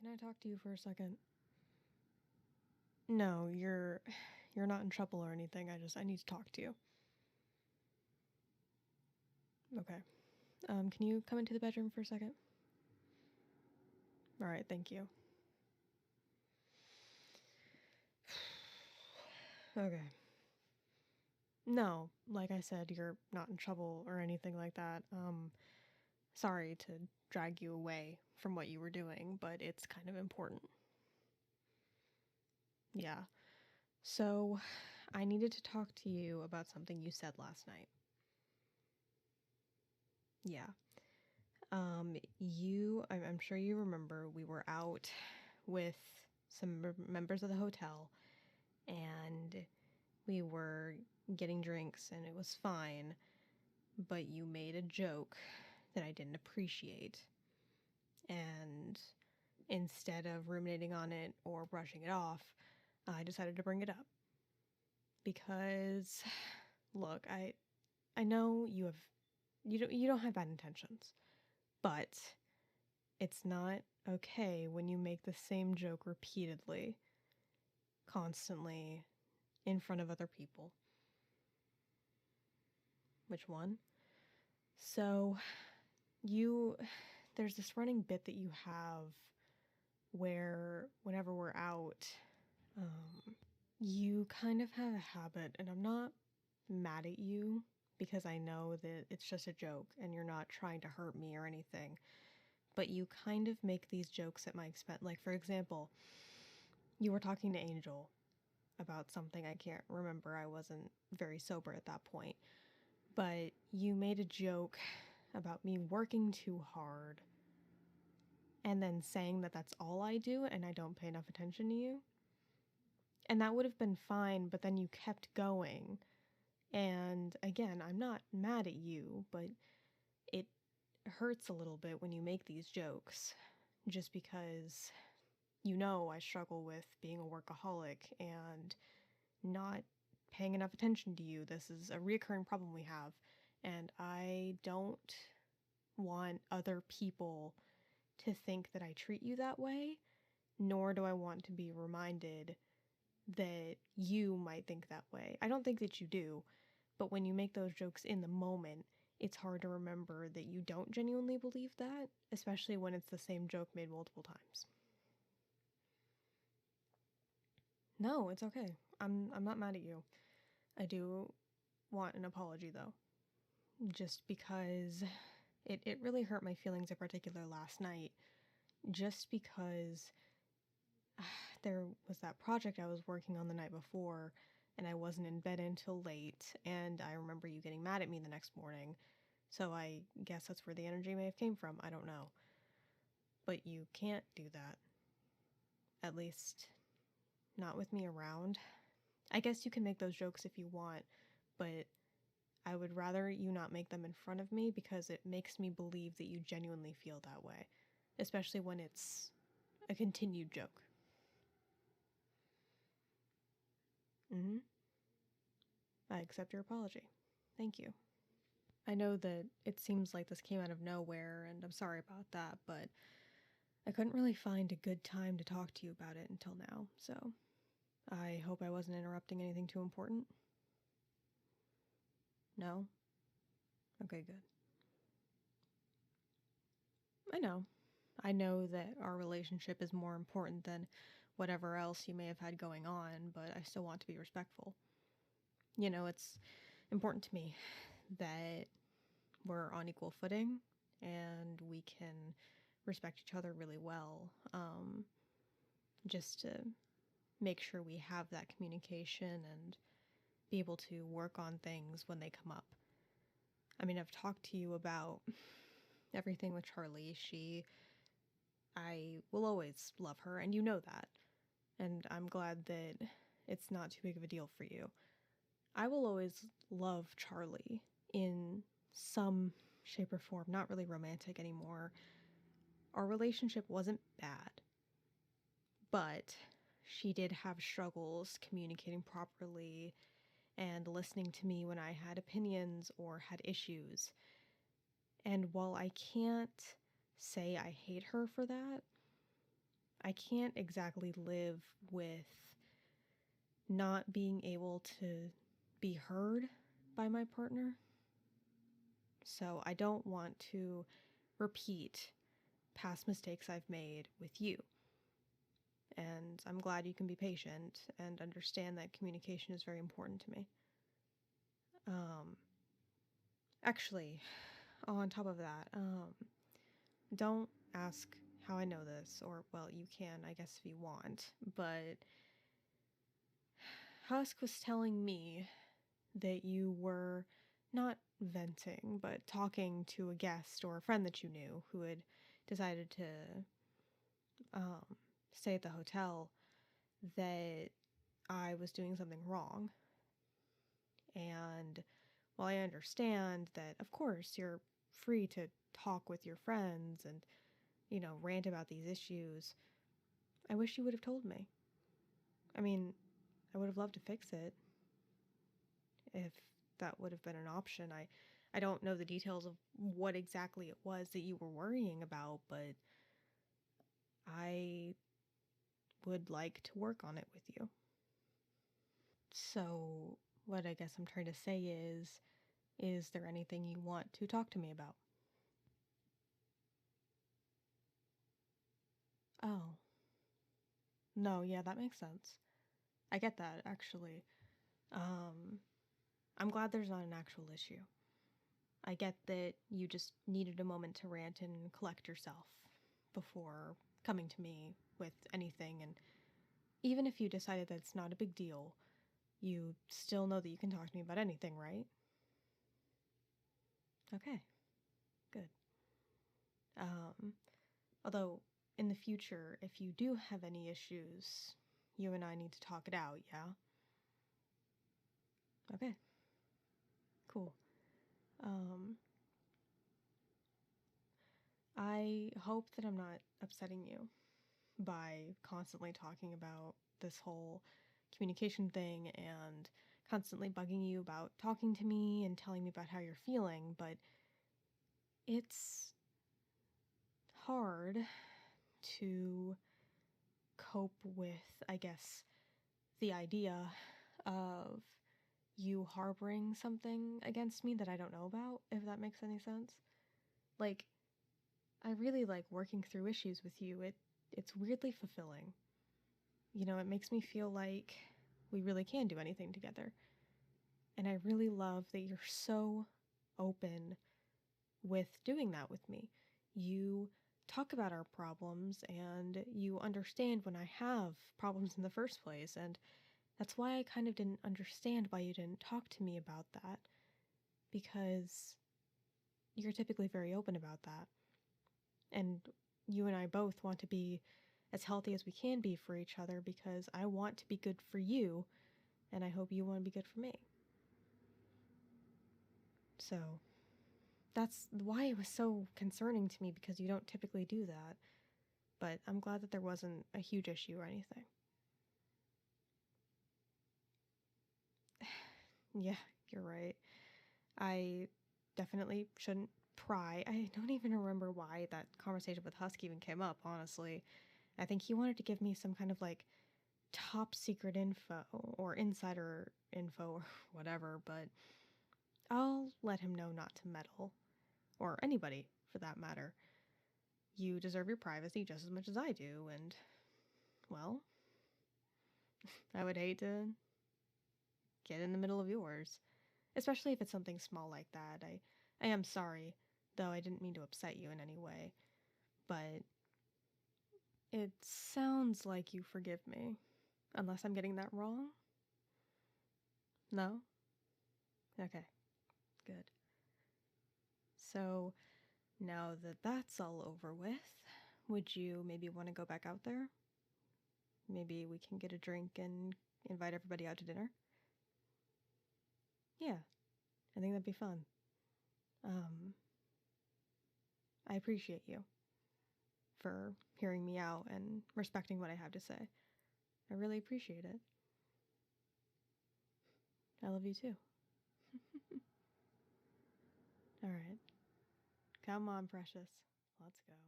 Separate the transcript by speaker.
Speaker 1: Can I talk to you for a second? No, you're not in trouble or anything. I need to talk to you. Okay. Can you come into the bedroom for a second? All right, thank you. Okay. No, like I said, you're not in trouble or anything like that. Sorry to drag you away from what you were doing, but it's kind of important. Yeah. So, I needed to talk to you about something you said last night. Yeah. I'm sure you remember we were out with some members of the hotel and we were getting drinks and it was fine, but you made a joke that I didn't appreciate. And instead of ruminating on it or brushing it off, I decided to bring it up. Because look, I know you don't have bad intentions. But it's not okay when you make the same joke repeatedly, constantly, in front of other people. Which one? So, there's this running bit that you have where whenever we're out, you kind of have a habit, and I'm not mad at you because I know that it's just a joke and you're not trying to hurt me or anything. But you kind of make these jokes at my expense. Like, for example, you were talking to Angel about something I can't remember. I wasn't very sober at that point. But you made a joke about me working too hard and then saying that that's all I do and I don't pay enough attention to you. And that would have been fine, but then you kept going. And again, I'm not mad at you, but it hurts a little bit when you make these jokes just because you know I struggle with being a workaholic and not paying enough attention to you. This is a reoccurring problem we have, and I don't want other people to think that I treat you that way, nor do I want to be reminded that you might think that way. I don't think that you do, but when you make those jokes in the moment, it's hard to remember that you don't genuinely believe that, especially when it's the same joke made multiple times. No, it's okay. I'm not mad at you. I do want an apology though. Just because it really hurt my feelings in particular last night. Just because there was that project I was working on the night before and I wasn't in bed until late, and I remember you getting mad at me the next morning. So I guess that's where the energy may have came from. I don't know. But you can't do that. At least not with me around. I guess you can make those jokes if you want, but I would rather you not make them in front of me because it makes me believe that you genuinely feel that way, especially when it's a continued joke. I accept your apology. Thank you. I know that it seems like this came out of nowhere, and I'm sorry about that, but I couldn't really find a good time to talk to you about it until now, so I hope I wasn't interrupting anything too important. No? Okay, good. I know. I know that our relationship is more important than whatever else you may have had going on, but I still want to be respectful. You know, it's important to me that we're on equal footing and we can respect each other really well, just to make sure we have that communication and be able to work on things when they come up. I mean, I've talked to you about everything with Charlie. I will always love her, and you know that. And I'm glad that it's not too big of a deal for you. I will always love Charlie in some shape or form, not really romantic anymore. Our relationship wasn't bad, but she did have struggles communicating properly and listening to me when I had opinions or had issues. And while I can't say I hate her for that, I can't exactly live with not being able to be heard by my partner. So I don't want to repeat past mistakes I've made with you. And I'm glad you can be patient and understand that communication is very important to me. Actually, on top of that, don't ask how I know this, or, well, you can, I guess, if you want, but Husk was telling me that you were not venting, but talking to a guest or a friend that you knew who had decided to stay at the hotel, that I was doing something wrong. And while I understand that, of course, you're free to talk with your friends and, rant about these issues, I wish you would have told me. I mean, I would have loved to fix it if that would have been an option. I don't know the details of what exactly it was that you were worrying about, but I would like to work on it with you. So, what I guess I'm trying to say is there anything you want to talk to me about? Oh. No, yeah, that makes sense. I get that, actually. Um, I'm glad there's not an actual issue. I get that you just needed a moment to rant and collect yourself before coming to me with anything, and even if you decided that it's not a big deal, you still know that you can talk to me about anything, right? Okay, good. Um, Although, in the future, if you do have any issues, you and I need to talk it out, yeah? Okay, cool. Um, I hope that I'm not upsetting you by constantly talking about this whole communication thing and constantly bugging you about talking to me and telling me about how you're feeling, but it's hard to cope with, I guess, the idea of you harboring something against me that I don't know about, if that makes any sense. Like, I really like working through issues with you. It's weirdly fulfilling. It makes me feel like we really can do anything together. And I really love that you're so open with doing that with me. You talk about our problems and you understand when I have problems in the first place. And that's why I kind of didn't understand why you didn't talk to me about that, because you're typically very open about that. And you and I both want to be as healthy as we can be for each other, because I want to be good for you and I hope you want to be good for me. So that's why it was so concerning to me, because you don't typically do that. But I'm glad that there wasn't a huge issue or anything. Yeah, you're right. I definitely shouldn't pry. I don't even remember why that conversation with Husky even came up, honestly. I think he wanted to give me some kind of like top secret info or insider info or whatever, but I'll let him know not to meddle. Or anybody, for that matter. You deserve your privacy just as much as I do, and, well, I would hate to get in the middle of yours. Especially if it's something small like that. I am sorry, though I didn't mean to upset you in any way. But it sounds like you forgive me. Unless I'm getting that wrong? No? Okay, good. So, now that that's all over with, would you maybe want to go back out there? Maybe we can get a drink and invite everybody out to dinner? Yeah, I think that'd be fun. Um, I appreciate you for hearing me out and respecting what I have to say. I really appreciate it. I love you too. All right. Come on, precious. Let's go.